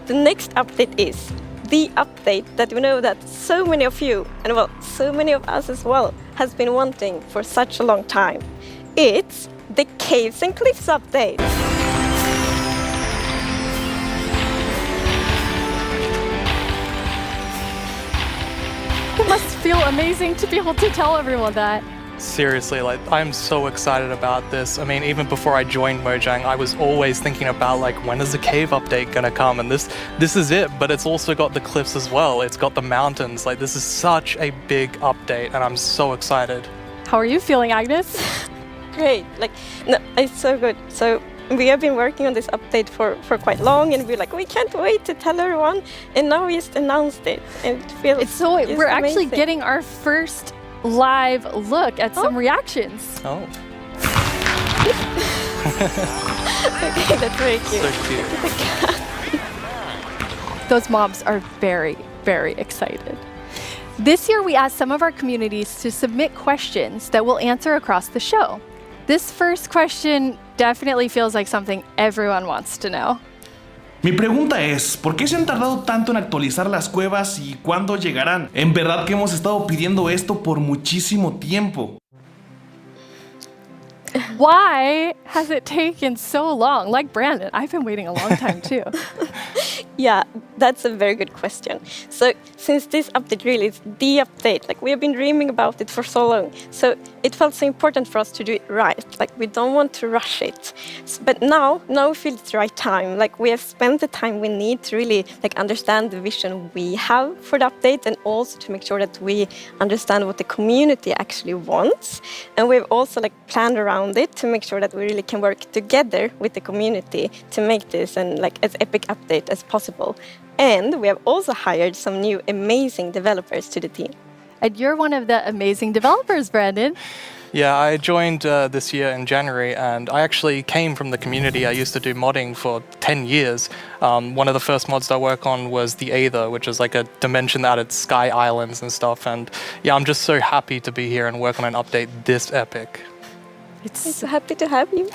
the next update is the update that we know that so many of you, and well, so many of us as well, has been wanting for such a long time. It's the Caves and Cliffs update. It must feel amazing to be able to tell everyone that. Seriously, like, I'm so excited about this. I mean, even before I joined Mojang, I was always thinking about, like, when is the cave update gonna come? And this is it, but it's also got the cliffs as well. It's got the mountains. Like, this is such a big update, and I'm so excited. How are you feeling, Agnes? Great, like, no, it's so good. So we have been working on this update for quite long, and we're like, we can't wait to tell everyone, and now we just announced it, and it feels we're actually amazing. getting our first live look at some reactions. Oh. Okay, that's very cute. So cute. Those mobs are very, very excited. This year, we asked some of our communities to submit questions that we'll answer across the show. This first question definitely feels like something everyone wants to know. Mi pregunta es, ¿por qué se han tardado tanto en actualizar las cuevas y cuándo llegarán? En verdad que hemos estado pidiendo esto por muchísimo tiempo. Why has it taken so long? Like Brandon, I've been waiting a long time too. Yeah, that's a very good question. So since this update really is the update, like we have been dreaming about it for so long, so it felt so important for us to do it right. Like we don't want to rush it. But now we feel it's the right time. Like we have spent the time we need to really like understand the vision we have for the update, and also to make sure that we understand what the community actually wants. And we've also like planned around it to make sure that we really can work together with the community to make this and like as epic update as possible. And we have also hired some new amazing developers to the team. And you're one of the amazing developers, Brandon. Yeah, I joined this year in January, and I actually came from the community. I used to do modding for 10 years. One of the first mods I worked on was the Aether, which is like a dimension that added sky islands and stuff. And yeah, I'm just so happy to be here and work on an update this epic. I'm so happy to have you.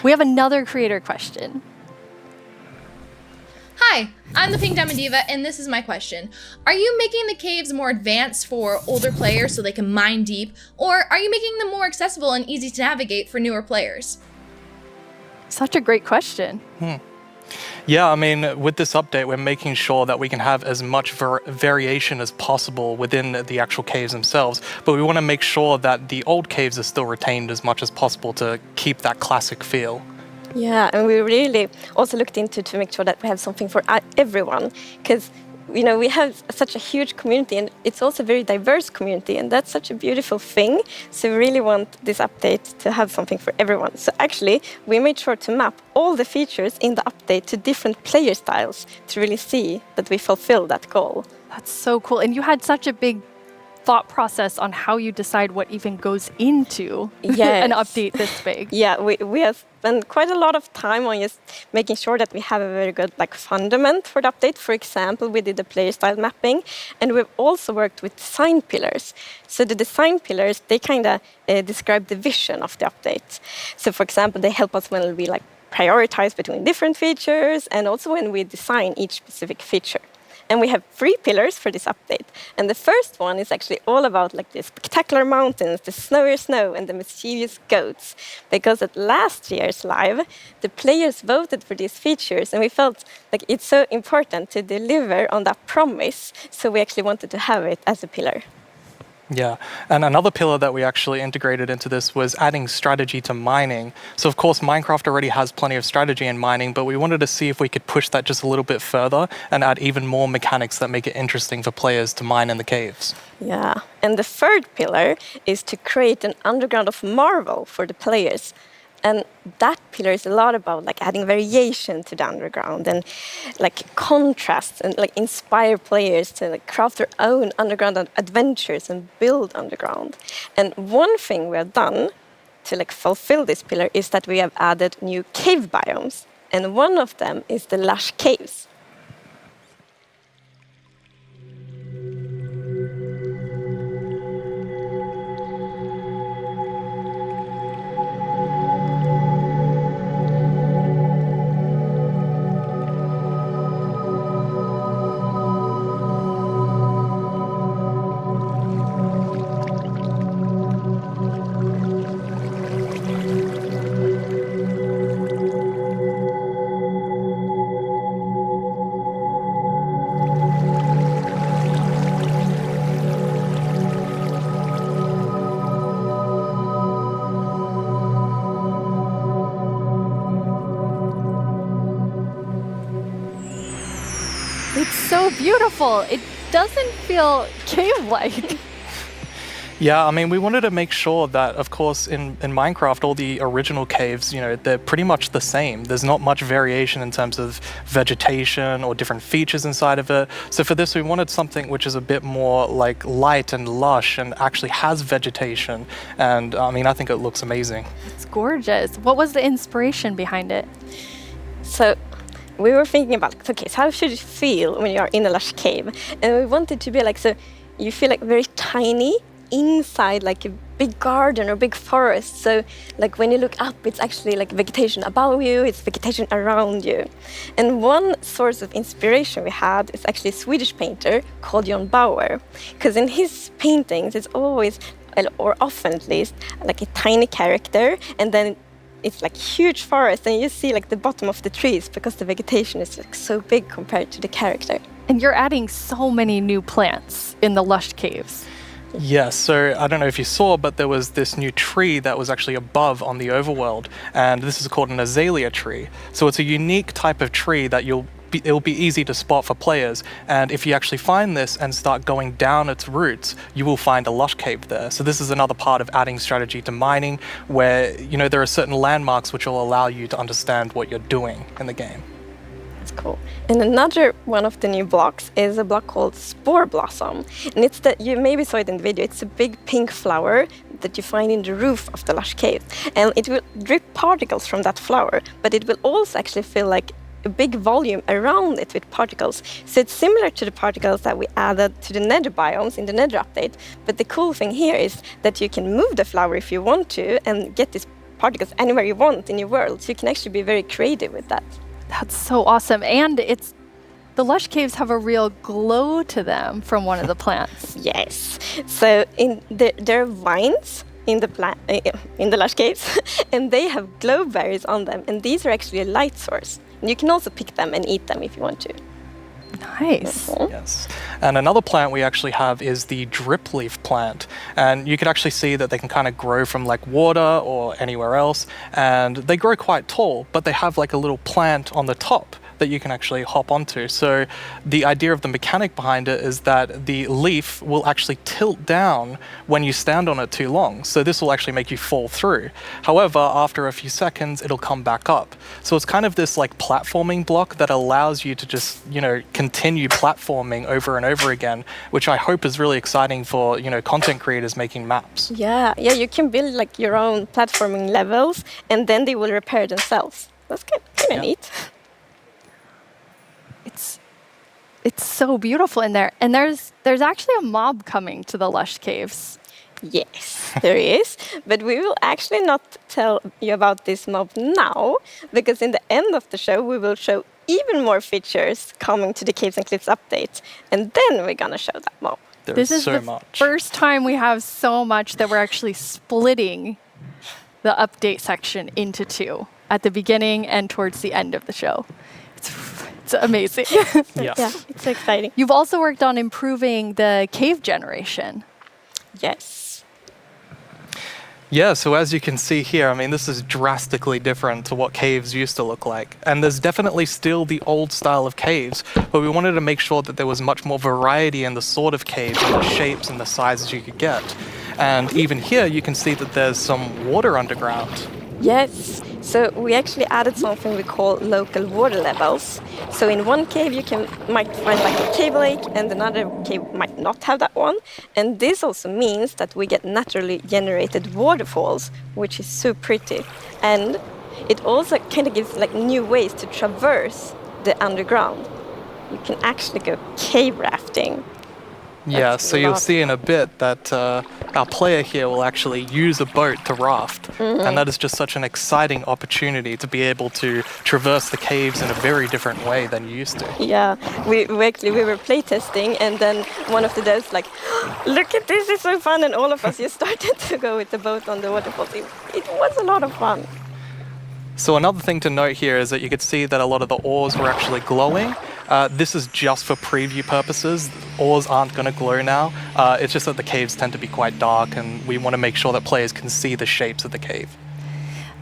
We have another creator question. Hi, I'm the Pink Diamond Diva, and this is my question. Are you making the caves more advanced for older players so they can mine deep, or are you making them more accessible and easy to navigate for newer players? Such a great question. Yeah, I mean, with this update, we're making sure that we can have as much variation as possible within the actual caves themselves, but we want to make sure that the old caves are still retained as much as possible to keep that classic feel. Yeah, and we really also looked into to make sure that we have something for everyone, because you know we have such a huge community, and it's also a very diverse community, and that's such a beautiful thing. So we really want this update to have something for everyone. So actually, we made sure to map all the features in the update to different player styles to really see that we fulfill that goal. That's so cool. And you had such a big thought process on how you decide what even goes into an update this big. Yeah, we have spent quite a lot of time on just making sure that we have a very good like fundament for the update. For example, we did the player style mapping, and we've also worked with design pillars. So the design pillars, they kind of describe the vision of the update. So for example, they help us when we like prioritize between different features, and also when we design each specific feature. And we have 3 pillars for this update. And the first one is actually all about like the spectacular mountains, the snowy snow, and the mischievous goats. Because at last year's live, the players voted for these features, and we felt like it's so important to deliver on that promise. So we actually wanted to have it as a pillar. Yeah, and another pillar that we actually integrated into this was adding strategy to mining. So of course, Minecraft already has plenty of strategy in mining, but we wanted to see if we could push that just a little bit further and add even more mechanics that make it interesting for players to mine in the caves. Yeah, and the third pillar is to create an underground of marvel for the players. And that pillar is a lot about like adding variation to the underground and like contrasts, and like inspire players to like craft their own underground adventures and build underground. And one thing we have done to like fulfill this pillar is that we have added new cave biomes, and one of them is the lush caves. It's so beautiful. It doesn't feel cave-like. Yeah, I mean, we wanted to make sure that, of course, in Minecraft, all the original caves, they're pretty much the same. There's not much variation in terms of vegetation or different features inside of it. So for this, we wanted something which is a bit more like light and lush and actually has vegetation. And I mean, I think it looks amazing. It's gorgeous. What was the inspiration behind it? So we were thinking about, okay, so how should it feel when you are in a lush cave? And we wanted to be like, so you feel like very tiny inside like a big garden or big forest. So like when you look up, it's actually like vegetation above you, it's vegetation around you. And one source of inspiration we had is actually a Swedish painter called John Bauer, because in his paintings it's always, or often at least, like a tiny character, and then it's like huge forest, and you see like the bottom of the trees because the vegetation is like so big compared to the character. And you're adding so many new plants in the lush caves. Yes, so I don't know if you saw, but there was this new tree that was actually above on the overworld, and this is called an azalea tree. So it's a unique type of tree that it'll be easy to spot for players, and if you actually find this and start going down its roots, you will find a lush cave there. So this is another part of adding strategy to mining, where there are certain landmarks which will allow you to understand what you're doing in the game. Cool. And another one of the new blocks is a block called Spore Blossom. And it's that you maybe saw it in the video. It's a big pink flower that you find in the roof of the lush cave. And it will drip particles from that flower, but it will also actually feel like a big volume around it with particles. So it's similar to the particles that we added to the nether biomes in the nether update. But the cool thing here is that you can move the flower if you want to and get these particles anywhere you want in your world. So you can actually be very creative with that. That's so awesome. And the lush caves have a real glow to them from one of the plants. Yes. So there are vines in the lush caves, and they have glow berries on them, and these are actually a light source. And you can also pick them and eat them if you want to. Nice. Yes. And another plant we actually have is the drip leaf plant. And you can actually see that they can kind of grow from like water or anywhere else. And they grow quite tall, but they have like a little plant on the top that you can actually hop onto. So the idea of the mechanic behind it is that the leaf will actually tilt down when you stand on it too long. So this will actually make you fall through. However, after a few seconds, it'll come back up. So it's kind of this like platforming block that allows you to just, continue platforming over and over again, which I hope is really exciting for, content creators making maps. Yeah, you can build like your own platforming levels, and then they will repair themselves. That's kind of neat. It's so beautiful in there. And there's actually a mob coming to the lush caves. Yes, there is. But we will actually not tell you about this mob now, because in the end of the show, we will show even more features coming to the Caves and Cliffs update. And then we're going to show that mob. This is the first time we have so much that we're actually splitting the update section into two at the beginning and towards the end of the show. It's amazing. Yes. Yeah, it's exciting. You've also worked on improving the cave generation. Yes. Yeah, so as you can see here, I mean, this is drastically different to what caves used to look like. And there's definitely still the old style of caves, but we wanted to make sure that there was much more variety in the sort of caves and the shapes and the sizes you could get. And even here, you can see that there's some water underground. Yes. So we actually added something we call local water levels. So in one cave might find like a cave lake, and another cave might not have that one. And this also means that we get naturally generated waterfalls, which is so pretty. And it also kind of gives like new ways to traverse the underground. You can actually go cave rafting. Yeah, so you'll see in a bit that our player here will actually use a boat to raft. And that is just such an exciting opportunity to be able to traverse the caves in a very different way than you used to. Yeah, we were playtesting, and then one of the devs like, look at this, it's so fun, and all of us just started to go with the boat on the waterfalls. It was a lot of fun. So another thing to note here is that you could see that a lot of the ores were actually glowing. This is just for preview purposes. Ores aren't going to glow now. It's just that the caves tend to be quite dark, and we want to make sure that players can see the shapes of the cave.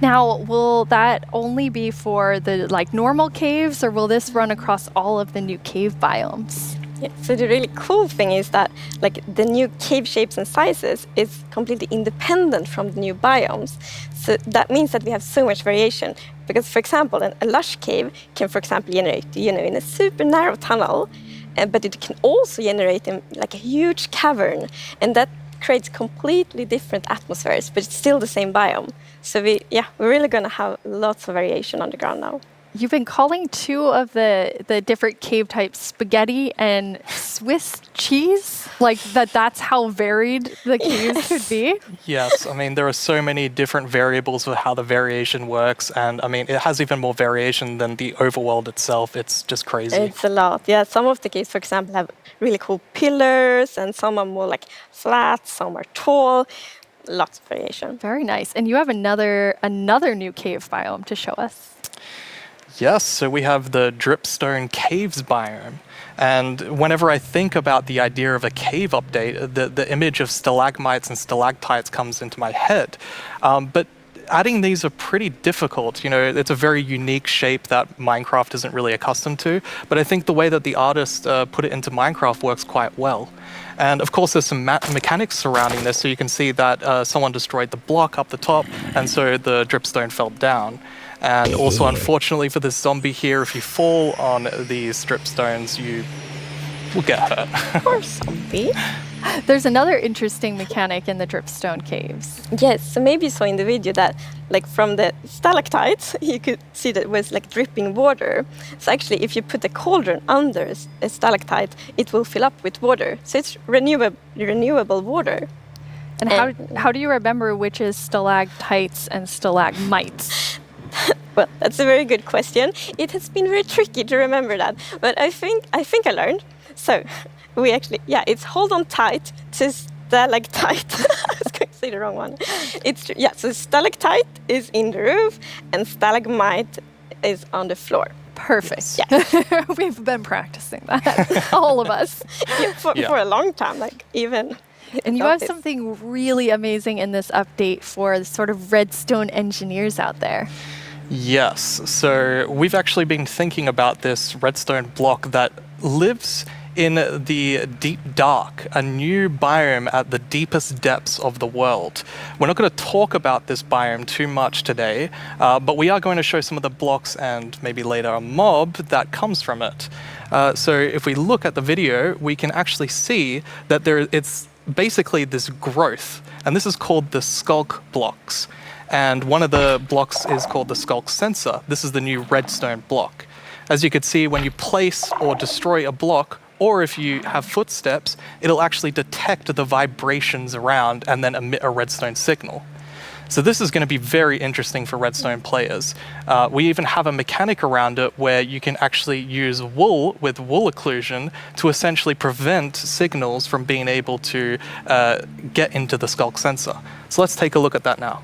Now, will that only be for the like normal caves, or will this run across all of the new cave biomes? Yeah, so the really cool thing is that like the new cave shapes and sizes is completely independent from the new biomes. So that means that we have so much variation. Because, for example, a lush cave can, for example, generate, in a super narrow tunnel, but it can also generate in like a huge cavern, and that creates completely different atmospheres, but it's still the same biome. So we're really going to have lots of variation on the ground now. You've been calling two of the different cave types spaghetti and Swiss cheese? Like that's how varied the caves could be? Yes, I mean, there are so many different variables of how the variation works. And I mean, it has even more variation than the overworld itself. It's just crazy. It's a lot. Yeah, some of the caves, for example, have really cool pillars, and some are more like flat, some are tall. Lots of variation. Very nice. And you have another new cave biome to show us. Yes, so we have the Dripstone Caves biome. And whenever I think about the idea of a cave update, the image of stalagmites and stalactites comes into my head. But adding these are pretty difficult. It's a very unique shape that Minecraft isn't really accustomed to. But I think the way that the artist put it into Minecraft works quite well. And of course, there's some mechanics surrounding this. So you can see that someone destroyed the block up the top, and so the dripstone fell down. And also, unfortunately for this zombie here, if you fall on these dripstones, you will get hurt. Poor zombie. There's another interesting mechanic in the dripstone caves. Yes, so maybe you saw in the video that like from the stalactites, you could see that it was like dripping water. So actually, if you put a cauldron under a stalactite, it will fill up with water. So it's renewable water. And how do you remember which is stalactites and stalagmites? Well, that's a very good question. It has been very tricky to remember that, but I think I learned. So we actually, it's hold on tight to stalactite. I was going to say the wrong one. So stalactite is in the roof and stalagmite is on the floor. Perfect. Yeah. We've been practicing that, all of us. For a long time, like even. And you have something really amazing in this update for the sort of redstone engineers out there. Yes, so we've actually been thinking about this redstone block that lives in the deep dark, a new biome at the deepest depths of the world. We're not going to talk about this biome too much today, but we are going to show some of the blocks and maybe later a mob that comes from it. So if we look at the video, we can actually see that it's basically this growth, and this is called the skulk blocks. And one of the blocks is called the skulk sensor. This is the new redstone block. As you can see, when you place or destroy a block, or if you have footsteps, it'll actually detect the vibrations around and then emit a redstone signal. So this is going to be very interesting for redstone players. We even have a mechanic around it where you can actually use wool with wool occlusion to essentially prevent signals from being able to get into the skulk sensor. So let's take a look at that now.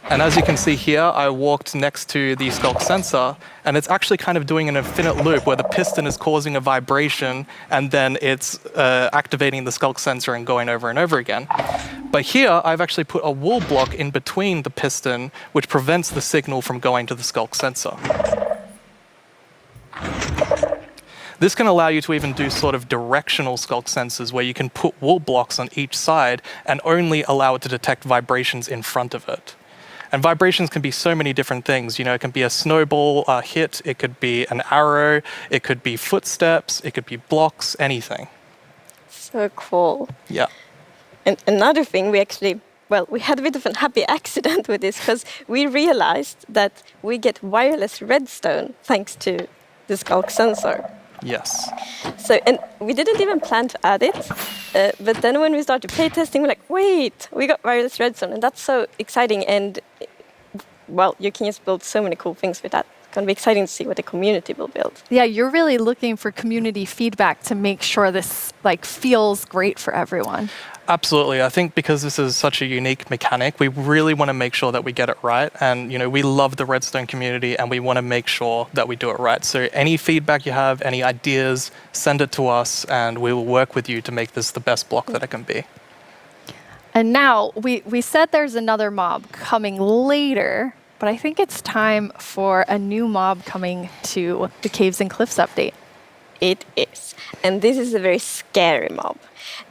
And as you can see here, I walked next to the skulk sensor, and it's actually kind of doing an infinite loop where the piston is causing a vibration, and then it's activating the skulk sensor and going over and over again. But here, I've actually put a wool block in between the piston, which prevents the signal from going to the skulk sensor. This can allow you to even do sort of directional skulk sensors where you can put wool blocks on each side and only allow it to detect vibrations in front of it. And vibrations can be so many different things. It can be a snowball hit, it could be an arrow, it could be footsteps, it could be blocks, anything. So cool. Yeah. And another thing, we had a bit of a happy accident with this because we realized that we get wireless redstone thanks to the skulk sensor. Yes. So, and we didn't even plan to add it, but then when we started playtesting, we're like, wait, we got wireless redstone, and that's so exciting. And well, you can just build so many cool things with that. It's going to be exciting to see what the community will build. Yeah, you're really looking for community feedback to make sure this feels great for everyone. Absolutely. I think because this is such a unique mechanic, we really want to make sure that we get it right. And, we love the redstone community and we want to make sure that we do it right. So any feedback you have, any ideas, send it to us and we will work with you to make this the best block that it can be. And now, we said there's another mob coming later, but I think it's time for a new mob coming to the Caves and Cliffs update. It is. And this is a very scary mob.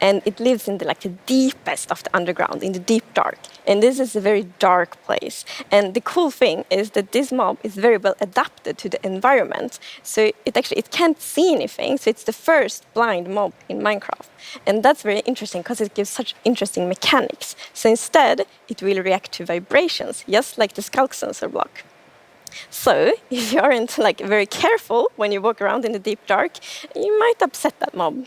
And it lives in the deepest of the underground, in the deep dark. And this is a very dark place. And the cool thing is that this mob is very well adapted to the environment. So it can't see anything. So it's the first blind mob in Minecraft. And that's very interesting because it gives such interesting mechanics. So instead, it will react to vibrations, just like the skulk sensor block. So, if you aren't very careful when you walk around in the deep dark, you might upset that mob.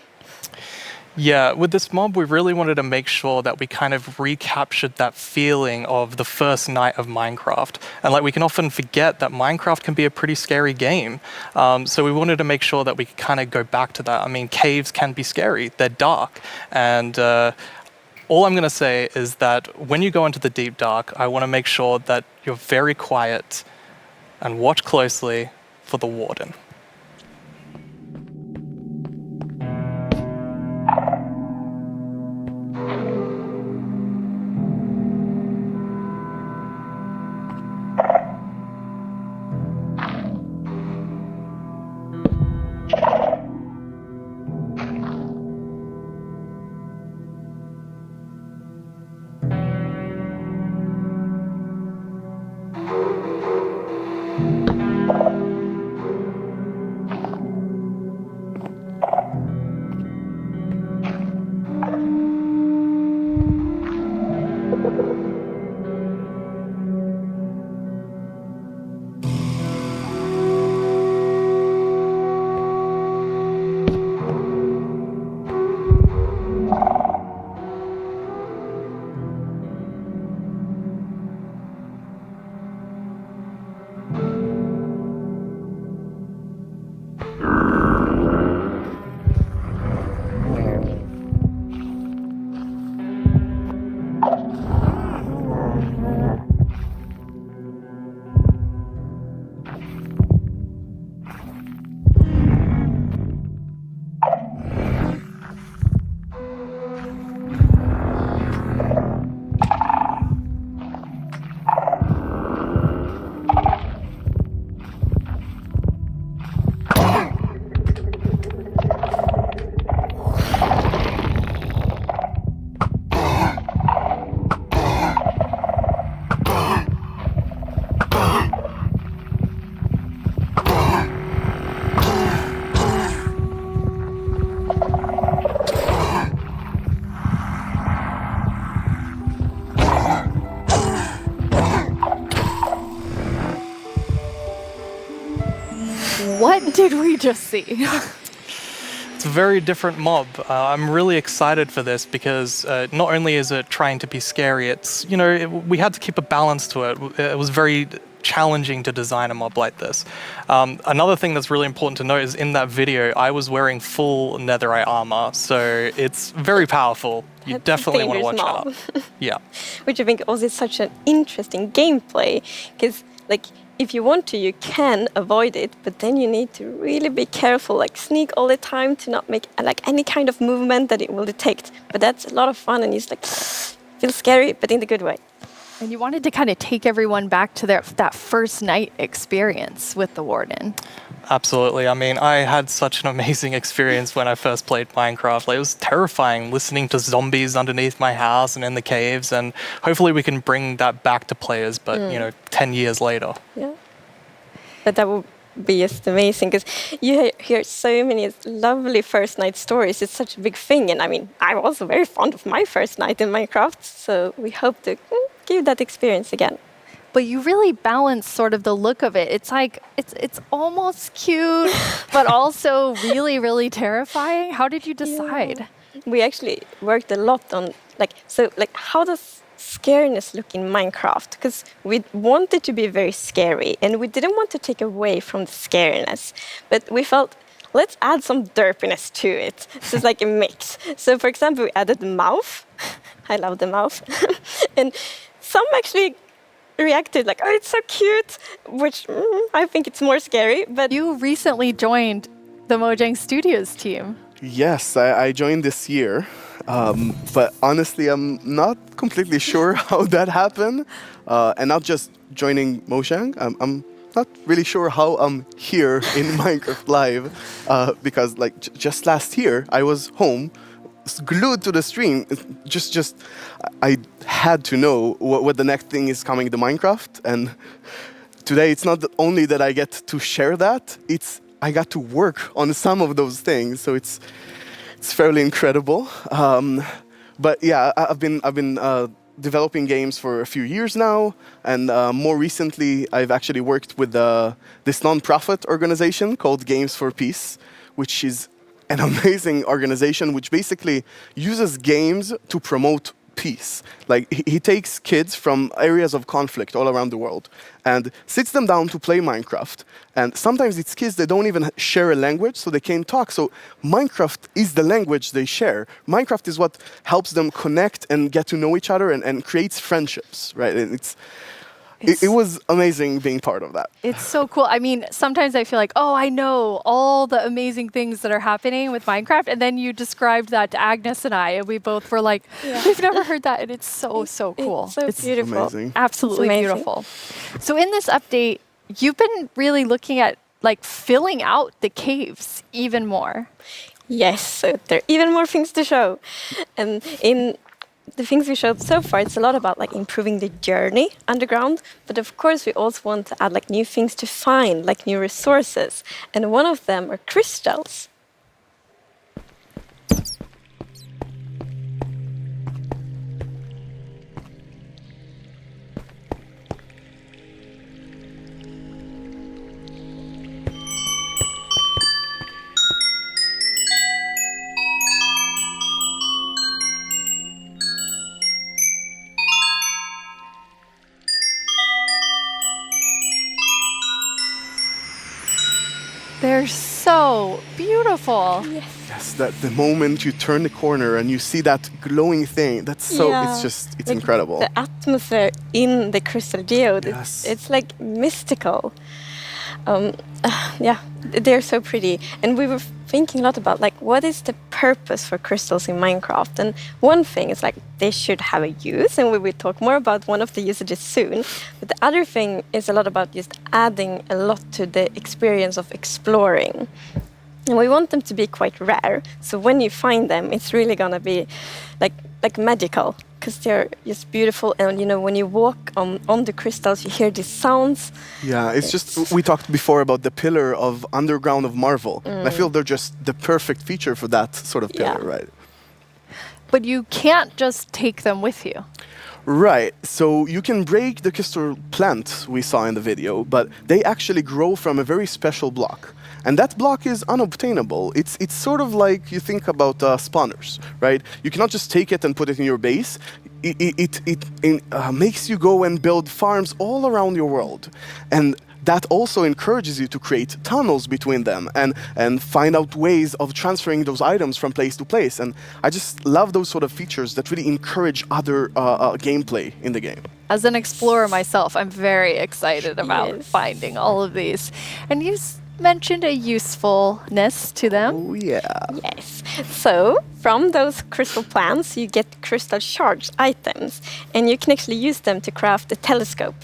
Yeah, with this mob, we really wanted to make sure that we kind of recaptured that feeling of the first night of Minecraft. And we can often forget that Minecraft can be a pretty scary game. So we wanted to make sure that we could kind of go back to that. I mean, caves can be scary. They're dark. And all I'm going to say is that when you go into the deep dark, I want to make sure that you're very quiet and watch closely for the Warden. What did we just see? It's a very different mob. I'm really excited for this because not only is it trying to be scary, it's, we had to keep a balance to it. It was very challenging to design a mob like this. Another thing that's really important to note is in that video, I was wearing full netherite armor, so it's very powerful. You definitely want to watch out. Yeah. Which I think also is such an interesting gameplay, because if you want to, you can avoid it, but then you need to really be careful, sneak all the time to not make any kind of movement that it will detect. But that's a lot of fun, and it's feels scary, but in the good way. And you wanted to kind of take everyone back to that first night experience with the Warden. Absolutely. I mean, I had such an amazing experience when I first played Minecraft. It was terrifying listening to zombies underneath my house and in the caves, and hopefully we can bring that back to players, but 10 years later. Yeah. But that would be just amazing, because you hear so many lovely first night stories. It's such a big thing, and I mean, I'm also very fond of my first night in Minecraft, so we hope to give that experience again. But you really balance sort of the look of it. It's it's almost cute, but also really, really terrifying. How did you decide? Yeah. We actually worked a lot on how does scariness look in Minecraft? Because we wanted to be very scary, and we didn't want to take away from the scariness, but we felt, let's add some derpiness to it. So it's a mix. So for example, we added the mouth. I love the mouth. And some actually reacted oh, it's so cute, which I think it's more scary. But you recently joined the Mojang Studios team. Yes, I joined this year. But honestly, I'm not completely sure how that happened. And not just joining Mojang, I'm not really sure how I'm here in Minecraft Live, because like just last year I was home, glued to the stream. I had to know what the next thing is coming to Minecraft, and today it's not only that I get to share that, it's I got to work on some of those things, so it's fairly incredible. But yeah, I've been developing games for a few years now, and more recently I've actually worked with this non-profit organization called Games for Peace, which is an amazing organization which basically uses games to promote peace. Like he takes kids from areas of conflict all around the world and sits them down to play Minecraft. And sometimes it's kids that don't even share a language, so they can't talk. So Minecraft is the language they share. Minecraft is what helps them connect and get to know each other and creates friendships, right? And it was amazing being part of that. It's so cool. I mean, sometimes I feel like, oh, I know all the amazing things that are happening with Minecraft. And then you described that to Agnes and I, and we both were like, we've never heard that. And it's so cool. It's so beautiful. Amazing. Absolutely beautiful. So in this update, you've been really looking at like filling out the caves even more. Yes, so there are even more things to show. And in the things we showed so far, it's a lot about like improving the journey underground, but of course we also want to add like new things to find, like new resources, and one of them are crystals. They're so beautiful. Yes, that the moment you turn the corner and you see that glowing thing, that's so, it's Like incredible. The atmosphere in the crystal geode, Yes. it's like mystical. Yeah, they're so pretty. And we were thinking a lot about like what is the purpose for crystals in Minecraft. And one thing is like they should have a use, and we will talk more about one of the usages soon. But the other thing is a lot about just adding a lot to the experience of exploring. And we want them to be quite rare. So when you find them, it's really gonna be like magical, because they're just beautiful. And you know, when you walk on the crystals, you hear these sounds. Yeah, it's just, we talked before about the pillar of underground of Marvel. And I feel they're just the perfect feature for that sort of pillar, right? But you can't just take them with you. Right, so you can break the crystal plant we saw in the video, but they actually grow from a very special block. And that block is unobtainable. It's sort of like you think about spawners, right? You cannot just take it and put it in your base. It makes you go and build farms all around your world. And that also encourages you to create tunnels between them and find out ways of transferring those items from place to place. And I just love those sort of features that really encourage other gameplay in the game. As an explorer myself, I'm very excited about finding all of these. And you mentioned a usefulness to them. Oh, yeah. Yes. So from those crystal plants, you get crystal shards items, and you can actually use them to craft a telescope.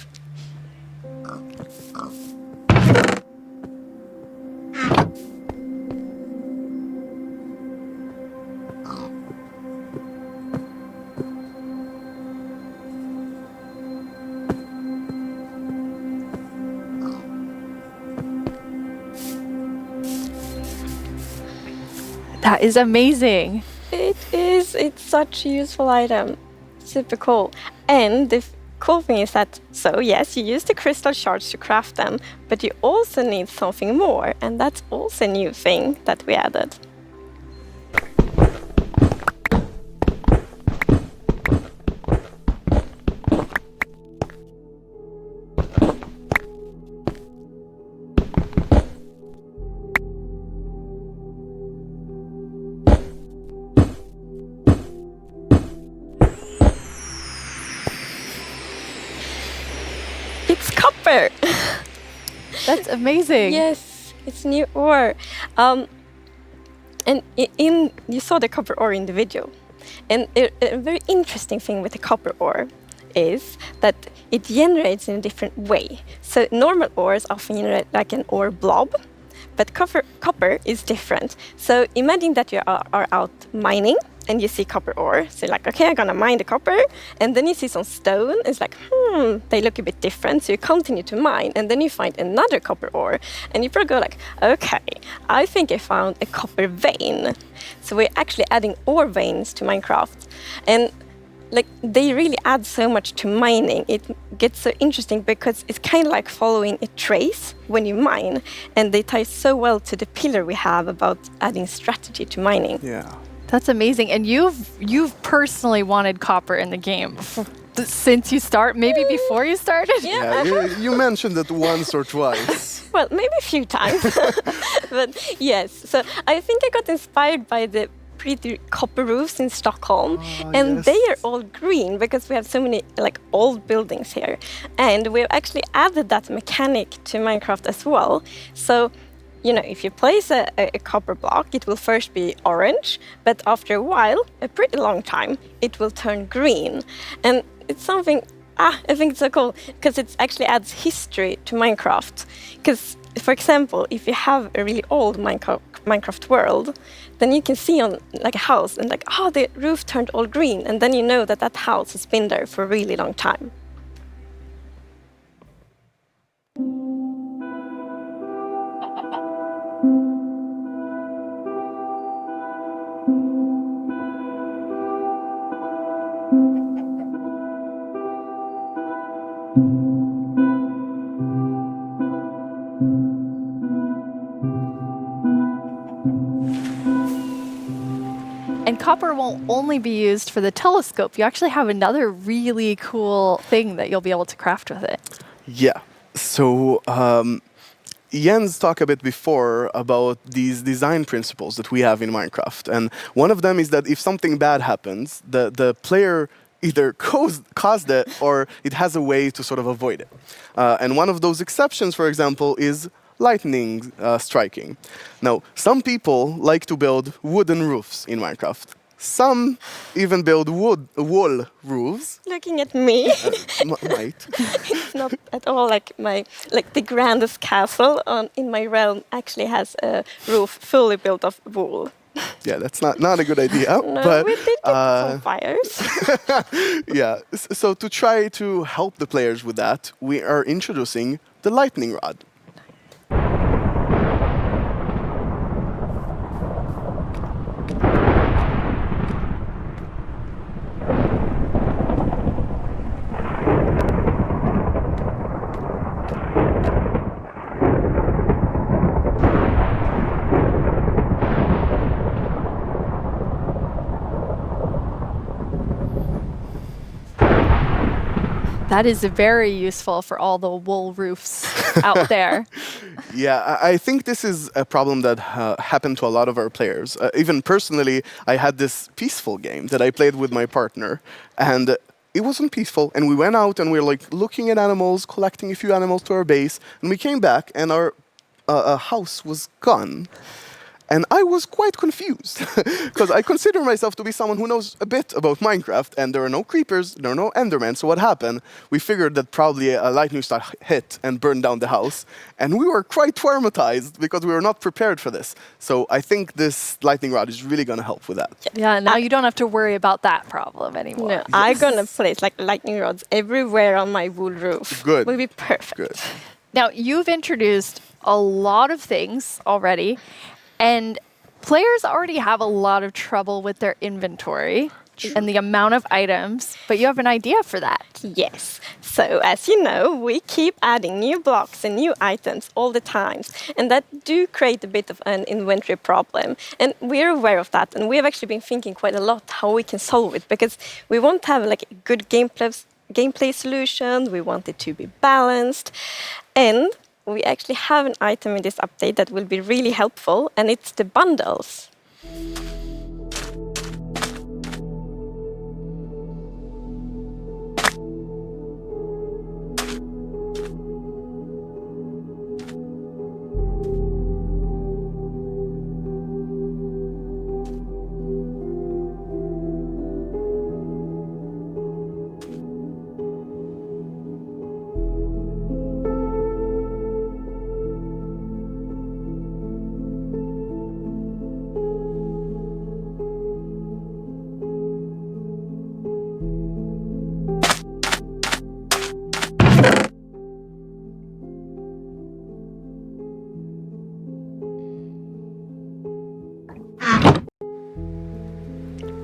That is amazing. It is. It's such a useful item. Super cool. And the cool thing is that, so yes, you use the crystal shards to craft them, but you also need something more, and that's also a new thing that we added. Copper. That's amazing. Yes, it's new ore. And you saw the copper ore in the video. And a very interesting thing with the copper ore is that it generates in a different way. So normal ores often generate like an ore blob, but copper is different. So imagine that you are out mining and you see copper ore. So you're like, okay, I'm gonna mine the copper. And then you see some stone. It's like, they look a bit different. So you continue to mine. And then you find another copper ore. And you probably go like, okay, I think I found a copper vein. So we're actually adding ore veins to Minecraft. And like they really add so much to mining. It gets so interesting because it's kind of like following a trace when you mine, and they tie so well to the pillar we have about adding strategy to mining. Yeah. That's amazing. And you've personally wanted copper in the game since you start, maybe before you started? Yeah. You mentioned it once or twice. Well, maybe a few times. But yes, so I think I got inspired by the pretty copper roofs in Stockholm, and yes. they are all green because we have so many like old buildings here, and we've actually added that mechanic to Minecraft as well. So if you place a copper block, it will first be orange, but after a while, a pretty long time, it will turn green. And it's something, I think it's so cool because it actually adds history to Minecraft. Because, for example, if you have a really old Minecraft world, then you can see on like a house and like, the roof turned all green. And then you know that that house has been there for a really long time. And copper won't only be used for the telescope. You actually have another really cool thing that you'll be able to craft with it. Yeah. So Jens talked a bit before about these design principles that we have in Minecraft. And one of them is that if something bad happens, the player either caused it or it has a way to sort of avoid it. And one of those exceptions, for example, is lightning striking. Now, some people like to build wooden roofs in Minecraft. Some even build wall roofs. Looking at me, Might. it's not at all like the grandest castle in my realm actually has a roof fully built of wool. Yeah, that's not a good idea. No, but we did get some fires. yeah, so to try to help the players with that, we are introducing the lightning rod. That is very useful for all the wool roofs out there. Yeah, I think this is a problem that happened to a lot of our players. Even personally, I had this peaceful game that I played with my partner, and it wasn't peaceful. And we went out and we were like looking at animals, collecting a few animals to our base, and we came back and our house was gone. And I was quite confused because I consider myself to be someone who knows a bit about Minecraft, and there are no creepers, there are no endermen. So what happened? We figured that probably a lightning strike hit and burned down the house, and we were quite traumatized because we were not prepared for this. So I think this lightning rod is really going to help with that. Yeah, now you don't have to worry about that problem anymore. No, I'm gonna place like lightning rods everywhere on my wool roof. Good. Will be perfect. Good. Now, you've introduced a lot of things already, and players already have a lot of trouble with their inventory and the amount of items, but you have an idea for that. Yes. So as you know, we keep adding new blocks and new items all the time, and that do create a bit of an inventory problem. And we're aware of that, and we have actually been thinking quite a lot how we can solve it, because we want to have like a good gameplay solution. We want it to be balanced, and we actually have an item in this update that will be really helpful, and it's the bundles.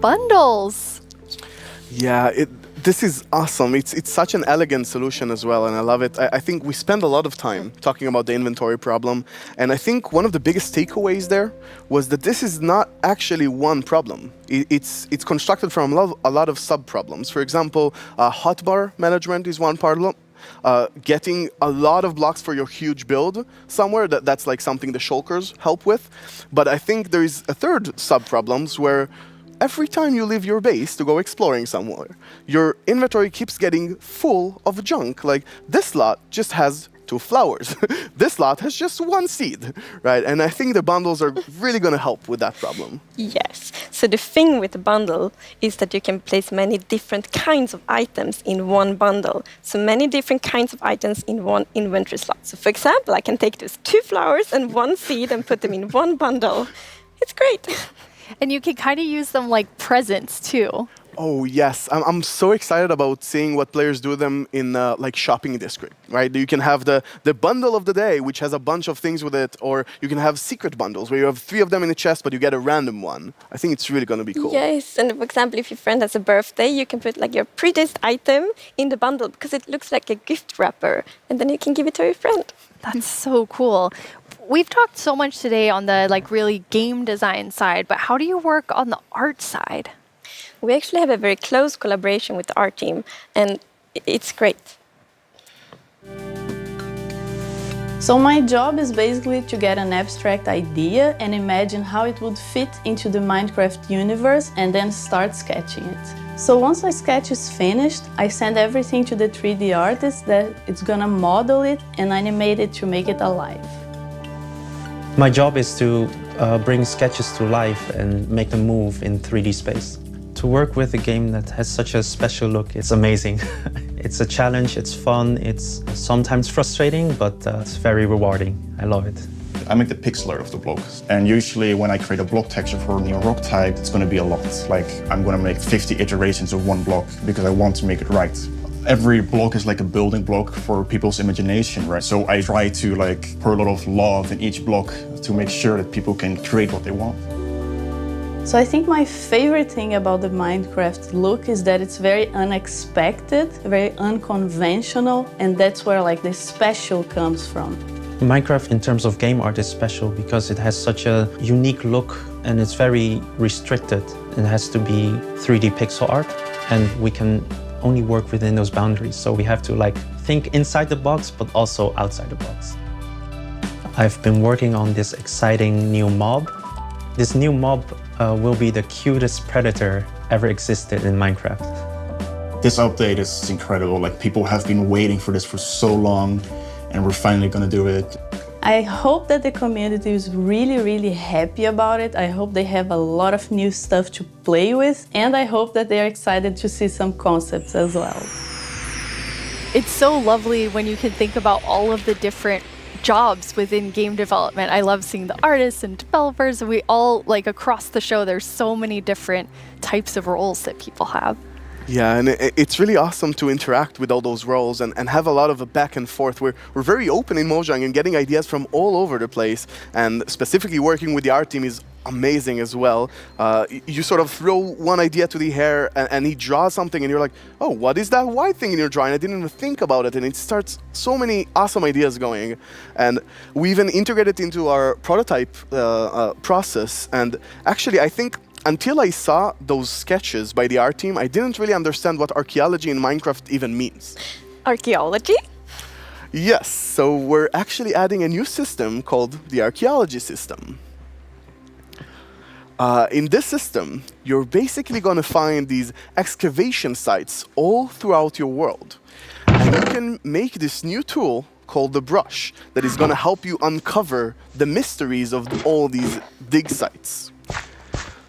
bundles. Yeah, this is awesome. It's such an elegant solution as well, and I love it. I think we spend a lot of time talking about the inventory problem, and I think one of the biggest takeaways there was that this is not actually one problem. It's constructed from a lot of sub-problems. For example, hotbar management is one problem. Getting a lot of blocks for your huge build somewhere, that's like something the shulkers help with. But I think there is a third sub-problems where every time you leave your base to go exploring somewhere, your inventory keeps getting full of junk. Like, this lot just has 2 flowers. This lot has just 1 seed, right? And I think the bundles are really going to help with that problem. Yes. So the thing with the bundle is that you can place many different kinds of items in one bundle. So many different kinds of items in one inventory slot. So for example, I can take those 2 flowers and 1 seed and put them in one bundle. It's great. And you can kind of use them like presents too. Oh yes, I'm so excited about seeing what players do them in like shopping district, right? You can have the bundle of the day, which has a bunch of things with it, or you can have secret bundles where you have 3 of them in a chest, but you get a random one. I think it's really going to be cool. Yes, and for example, if your friend has a birthday, you can put like your prettiest item in the bundle because it looks like a gift wrapper, and then you can give it to your friend. That's so cool. We've talked so much today on the like really game design side, but how do you work on the art side? We actually have a very close collaboration with the art team, and it's great. So my job is basically to get an abstract idea and imagine how it would fit into the Minecraft universe and then start sketching it. So once the sketch is finished, I send everything to the 3D artist that it's gonna model it and animate it to make it alive. My job is to bring sketches to life and make them move in 3D space. To work with a game that has such a special look, it's amazing. It's a challenge, it's fun, it's sometimes frustrating, but it's very rewarding. I love it. I make the pixel art of the block, and usually when I create a block texture for a new rock type, it's going to be a lot. Like, I'm going to make 50 iterations of one block because I want to make it right. Every block is like a building block for people's imagination, right? So I try to like pour a lot of love in each block to make sure that people can create what they want. So I think my favorite thing about the Minecraft look is that it's very unexpected, very unconventional, and that's where like the special comes from. Minecraft in terms of game art is special because it has such a unique look and it's very restricted. It has to be 3D pixel art and we can only work within those boundaries. So we have to like think inside the box but also outside the box. I've been working on this exciting new mob. This new mob will be the cutest predator ever existed in Minecraft. This update is incredible. Like, people have been waiting for this for so long, and we're finally gonna do it. I hope that the community is really, really happy about it. I hope they have a lot of new stuff to play with, and I hope that they're excited to see some concepts as well. It's so lovely when you can think about all of the different jobs within game development. I love seeing the artists and developers, and we all, like across the show, there's so many different types of roles that people have. Yeah, and it's really awesome to interact with all those roles and have a lot of a back and forth. We're very open in Mojang and getting ideas from all over the place, and specifically working with the art team is amazing as well. You sort of throw one idea to the air and he draws something and you're like, oh, what is that white thing in your drawing? I didn't even think about it, and it starts so many awesome ideas going. And we even integrated into our prototype process, and actually I think until I saw those sketches by the art team, I didn't really understand what archaeology in Minecraft even means. Archaeology? Yes, so we're actually adding a new system called the archaeology system. In this system, you're basically going to find these excavation sites all throughout your world. And you can make this new tool called the brush that is going to help you uncover the mysteries of all these dig sites.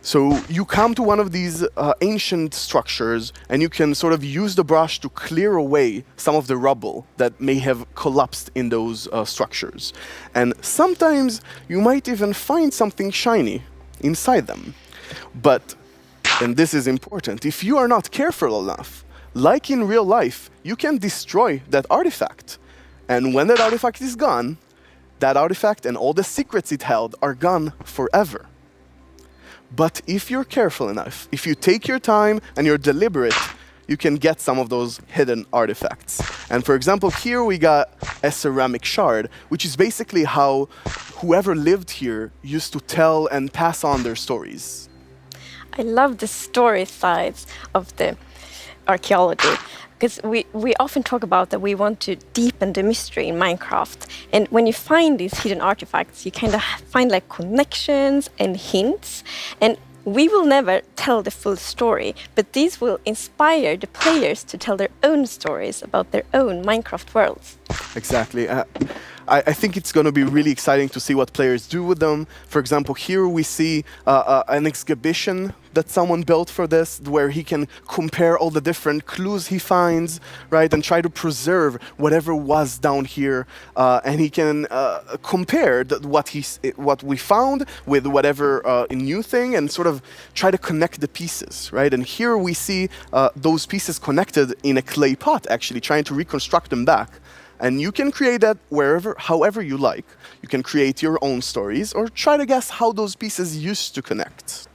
So you come to one of these ancient structures and you can sort of use the brush to clear away some of the rubble that may have collapsed in those structures. And sometimes you might even find something shiny inside them. But, and this is important, if you are not careful enough, like in real life, you can destroy that artifact. And when that artifact is gone, that artifact and all the secrets it held are gone forever. But if you're careful enough, if you take your time and you're deliberate, you can get some of those hidden artifacts. And for example, here we got a ceramic shard, which is basically how whoever lived here used to tell and pass on their stories. I love the story sides of the archaeology, because we often talk about that we want to deepen the mystery in Minecraft. And when you find these hidden artifacts, you kind of find like connections and hints. And we will never tell the full story, but these will inspire the players to tell their own stories about their own Minecraft worlds. Exactly. I think it's going to be really exciting to see what players do with them. For example, here we see an exhibition that someone built for this, where he can compare all the different clues he finds, right, and try to preserve whatever was down here, and he can compare what we found with whatever new thing, and sort of try to connect the pieces, right? And here we see those pieces connected in a clay pot, actually trying to reconstruct them back. And you can create that however you like. You can create your own stories or try to guess how those pieces used to connect.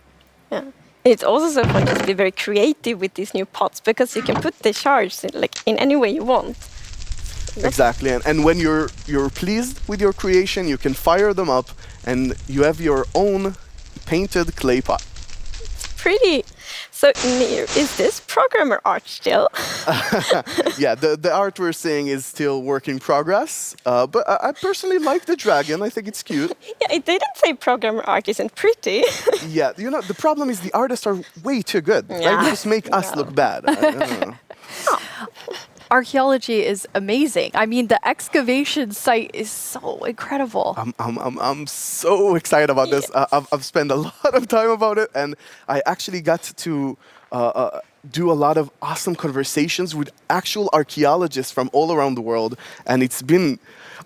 Yeah. It's also so fun to be very creative with these new pots, because you can put the shards in any way you want. Exactly. And when you're pleased with your creation, you can fire them up and you have your own painted clay pot. Pretty. So, Nir, is this programmer art still? Yeah, the art we're seeing is still work in progress, but I personally like the dragon. I think it's cute. Yeah, it didn't say programmer art isn't pretty. Yeah, the problem is the artists are way too good. Yeah. Right? They just make us look bad. I don't know. Archaeology is amazing. I mean, the excavation site is so incredible. I'm so excited about this. I've spent a lot of time about it, and I actually got to do a lot of awesome conversations with actual archaeologists from all around the world, and it's been,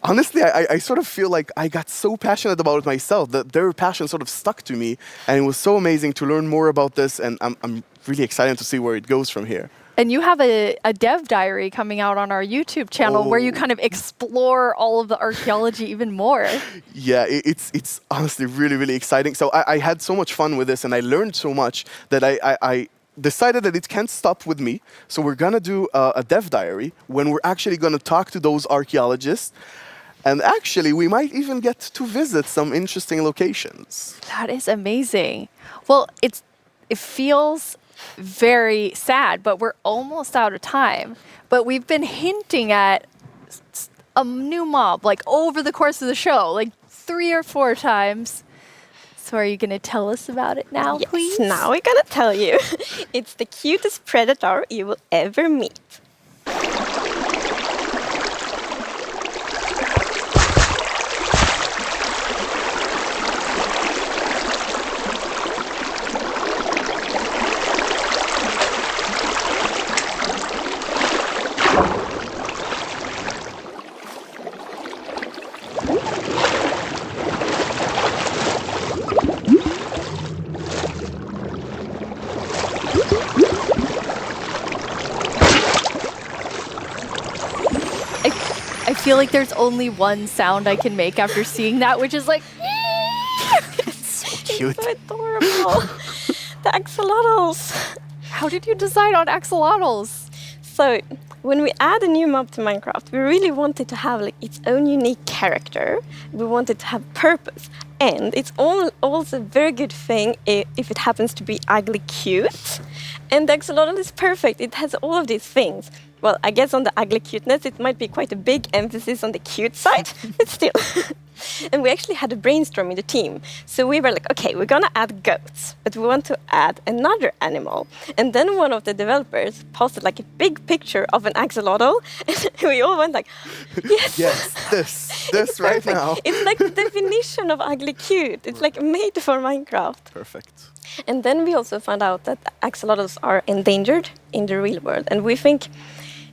honestly, I sort of feel like I got so passionate about it myself that their passion sort of stuck to me, and it was so amazing to learn more about this, and I'm really excited to see where it goes from here. And you have a dev diary coming out on our YouTube channel where you kind of explore all of the archaeology even more. Yeah, it's honestly really, really exciting. So I had so much fun with this, and I learned so much that I decided that it can't stop with me. So we're going to do a dev diary when we're actually going to talk to those archaeologists. And actually, we might even get to visit some interesting locations. That is amazing. Well, it feels very sad, but we're almost out of time. But we've been hinting at a new mob like over the course of the show, like 3 or 4 times. So are you going to tell us about it now, yes, please? Now we're going to tell you. It's the cutest predator you will ever meet. I feel like there's only one sound I can make after seeing that, which is like, It's so cute. It's so adorable. The axolotls. how did you decide on axolotls? So, when we add a new mob to Minecraft, we really wanted to have like its own unique character. We wanted to have purpose. And it's also a very good thing if it happens to be ugly cute. And the axolotl is perfect. It has all of these things. Well, I guess on the ugly cuteness, it might be quite a big emphasis on the cute side, but still. And we actually had a brainstorm in the team. So we were like, okay, we're going to add goats, but we want to add another animal. And then one of the developers posted like a big picture of an axolotl. And we all went like, yes. Yes, this right Perfect. now. It's like the definition of ugly cute. It's like made for Minecraft. Perfect. And then we also found out that axolotls are endangered in the real world. And we think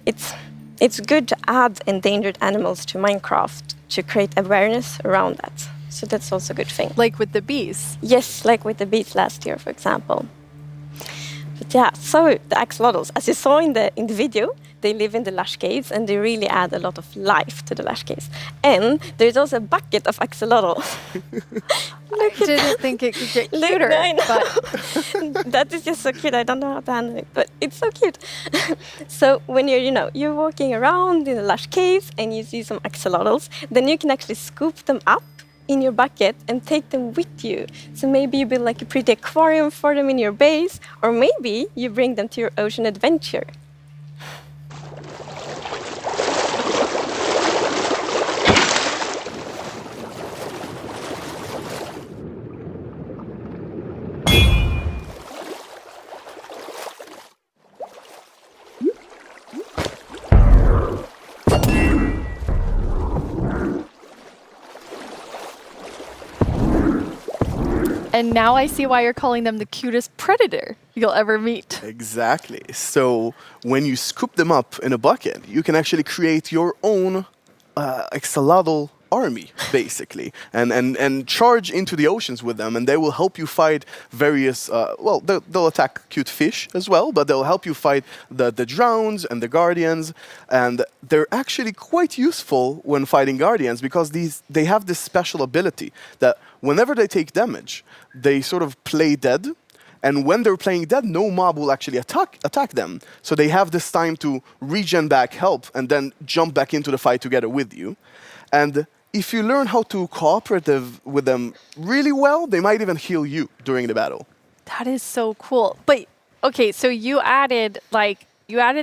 it's good to add endangered animals to Minecraft to create awareness around that. So that's also a good thing. Like with the bees. Yes, like with the bees last year, for example. But yeah, so the axolotls, as you saw in the video, they live in the lush caves, and they really add a lot of life to the lush caves. And there's also a bucket of axolotl. I didn't think it could get cuter, I know. but That is just so cute. I don't know how to handle it, but it's so cute. So when you're walking around in the lush caves and you see some axolotls, then you can actually scoop them up in your bucket and take them with you. So maybe you build like a pretty aquarium for them in your base, or maybe you bring them to your ocean adventure. and now I see why you're calling them the cutest predator you'll ever meet. Exactly. So when you scoop them up in a bucket, you can actually create your own axolotl army, basically, and charge into the oceans with them, and they will help you fight various, they'll attack cute fish as well, but they'll help you fight the drowns and the guardians, and they're actually quite useful when fighting guardians because they have this special ability that whenever they take damage, they sort of play dead. And when they're playing dead, no mob will actually attack them. So they have this time to regen back help and then jump back into the fight together with you. And if you learn how to cooperate with them really well, they might even heal you during the battle. That is so cool. But okay, so you added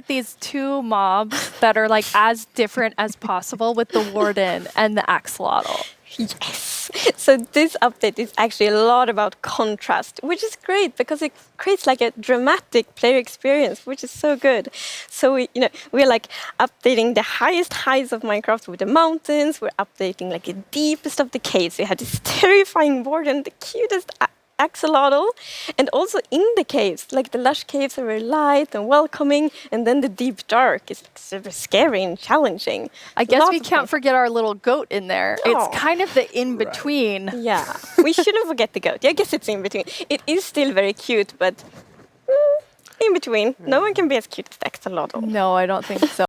these two mobs that are like as different as possible with the warden and the axolotl. Yes. So this update is actually a lot about contrast, which is great because it creates like a dramatic player experience, which is so good. So we're like updating the highest heights of Minecraft with the mountains. We're updating like the deepest of the caves. We have this terrifying warden, the cutest axolotl, and also in the caves, like the lush caves are very light and welcoming, and then the deep dark is like super scary and challenging. I guess Lots we of can't fun. forget our little goat in there. Oh. It's kind of the in-between. Yeah, we shouldn't forget the goat. I guess it's in between. It is still very cute, but in between. No one can be as cute as the axolotl. No, I don't think so.